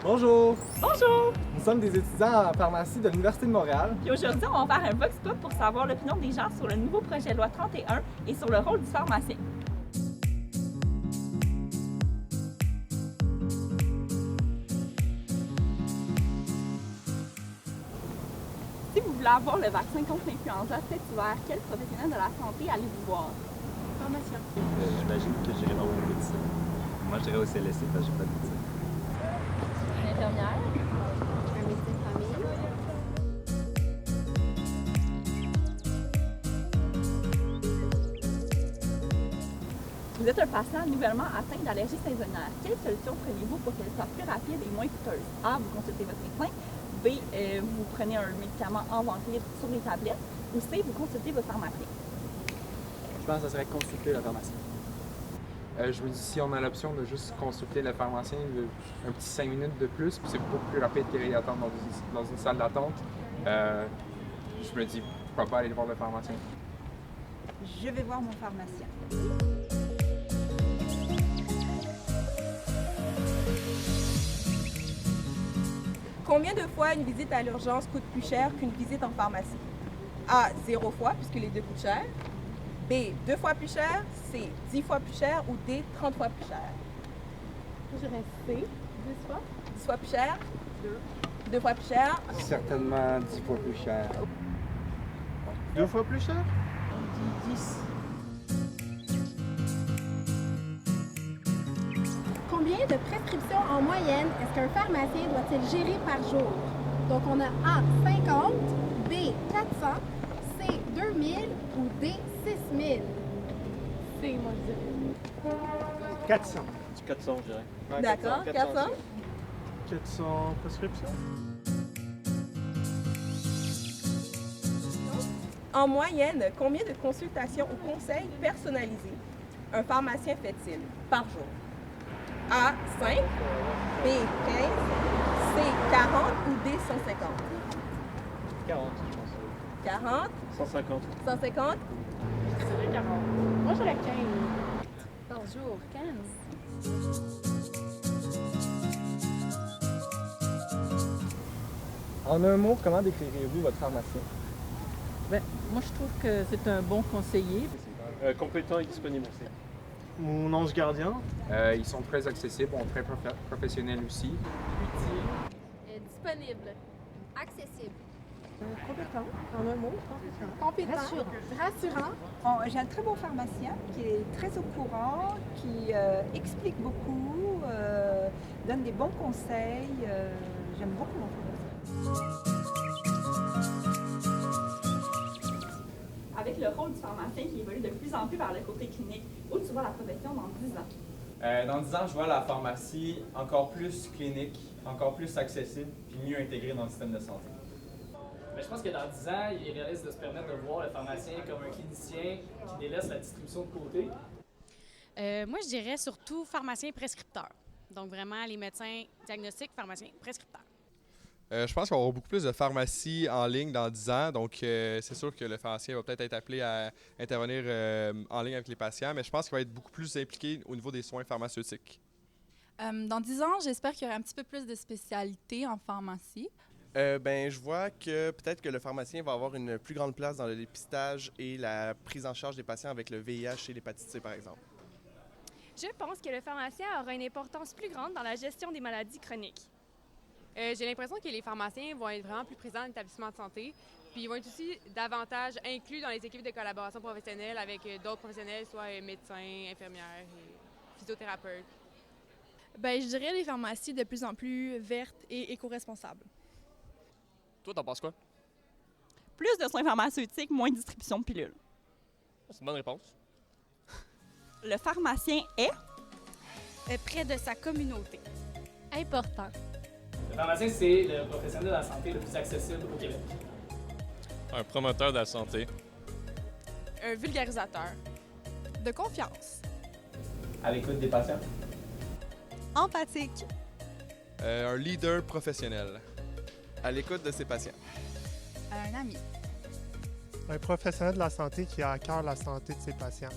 Bonjour! Bonjour! Nous sommes des étudiants en pharmacie de l'Université de Montréal. Puis aujourd'hui, on va faire un vox pop pour savoir l'opinion des gens sur le nouveau projet de loi 31 et sur le rôle du pharmacien. Si vous voulez avoir le vaccin contre l'influenza cet hiver, quel professionnel de la santé allez-vous voir? Pharmacien. J'imagine que j'irai dans mon médecin. Moi, j'irai au CLSC parce que j'ai pas de médecin. Une infirmière. Un médecin de famille. Vous êtes un patient nouvellement atteint d'allergie saisonnière. Quelle solution prenez-vous pour qu'elle soit plus rapide et moins coûteuse? A. Vous consultez votre médecin. B. Vous prenez un médicament en vente libre sur les tablettes. Ou C. Vous consultez votre pharmacien. Je pense que ça serait consulter le pharmacien. Je me dis, si on a l'option de juste consulter le pharmacien un petit 5 minutes de plus, puis c'est beaucoup plus rapide qu'aller attendre dans une salle d'attente, je me dis, pourquoi pas aller voir le pharmacien? Je vais voir mon pharmacien. Combien de fois une visite à l'urgence coûte plus cher qu'une visite en pharmacie? A. 0 fois, puisque les deux coûtent cher. B. 2 fois plus cher. C. 10 fois plus cher. Ou D. 30 fois plus cher. Je dirais C, 10 fois. 10 fois plus cher. 2 fois plus cher. Certainement 10 fois plus cher. 2 fois plus cher? 10. Combien de prescriptions en moyenne est-ce qu'un pharmacien doit-il gérer par jour? Donc, on a A, 50, B, 400, C, 2000 ou D, 6000. C, moi, je dirais. 400. 400, je dirais. Ouais, D'accord. 400. 400 prescriptions? En moyenne, combien de consultations ou conseils personnalisés un pharmacien fait-il par jour? A. 5, B. 15, C. 40 ou D. 150? 40, je pense. 40, 150. 150, Je dirais 40. Moi, je dirais 15. Par jour, 15. En un mot, comment décrirez-vous votre pharmacien? Moi, je trouve que c'est un bon conseiller. Compétent et disponible aussi. Mon ange gardien? Ils sont très accessibles, très professionnels aussi. Disponible. Accessible. compétent, en un mot. Compétent. Rassurant. J'ai un très bon pharmacien qui est très au courant, qui explique beaucoup, donne des bons conseils. J'aime beaucoup mon pharmacien. Avec le rôle du pharmacien qui évolue de plus en plus vers le côté clinique, où tu vois la profession dans 10 ans? Dans 10 ans, je vois la pharmacie encore plus clinique, encore plus accessible, puis mieux intégrée dans le système de santé. Mais je pense que dans 10 ans, il est réaliste de se permettre de voir le pharmacien comme un clinicien qui délaisse la distribution de côté. Moi, je dirais surtout pharmacien prescripteur. Donc vraiment les médecins diagnostiques, pharmaciens prescripteurs. Je pense qu'on va avoir beaucoup plus de pharmacie en ligne dans 10 ans. Donc, c'est sûr que le pharmacien va peut-être être appelé à intervenir en ligne avec les patients, mais je pense qu'il va être beaucoup plus impliqué au niveau des soins pharmaceutiques. Dans 10 ans, j'espère qu'il y aura un petit peu plus de spécialités en pharmacie. Je vois que peut-être que le pharmacien va avoir une plus grande place dans le dépistage et la prise en charge des patients avec le VIH et l'hépatite C, par exemple. Je pense que le pharmacien aura une importance plus grande dans la gestion des maladies chroniques. J'ai l'impression que les pharmaciens vont être vraiment plus présents dans l'établissement de santé, puis ils vont être aussi davantage inclus dans les équipes de collaboration professionnelle avec d'autres professionnels, soit médecins, infirmières, et physiothérapeutes. Je dirais les pharmacies de plus en plus vertes et éco-responsables. Toi, t'en penses quoi? Plus de soins pharmaceutiques, moins de distribution de pilules. C'est une bonne réponse. Le pharmacien est près de sa communauté. Important. Le pharmacien, c'est le professionnel de la santé le plus accessible au Québec. Un promoteur de la santé. Un vulgarisateur. De confiance. À l'écoute des patients. Empathique. Un leader professionnel. À l'écoute de ses patients. Un ami. Un professionnel de la santé qui a à cœur la santé de ses patients.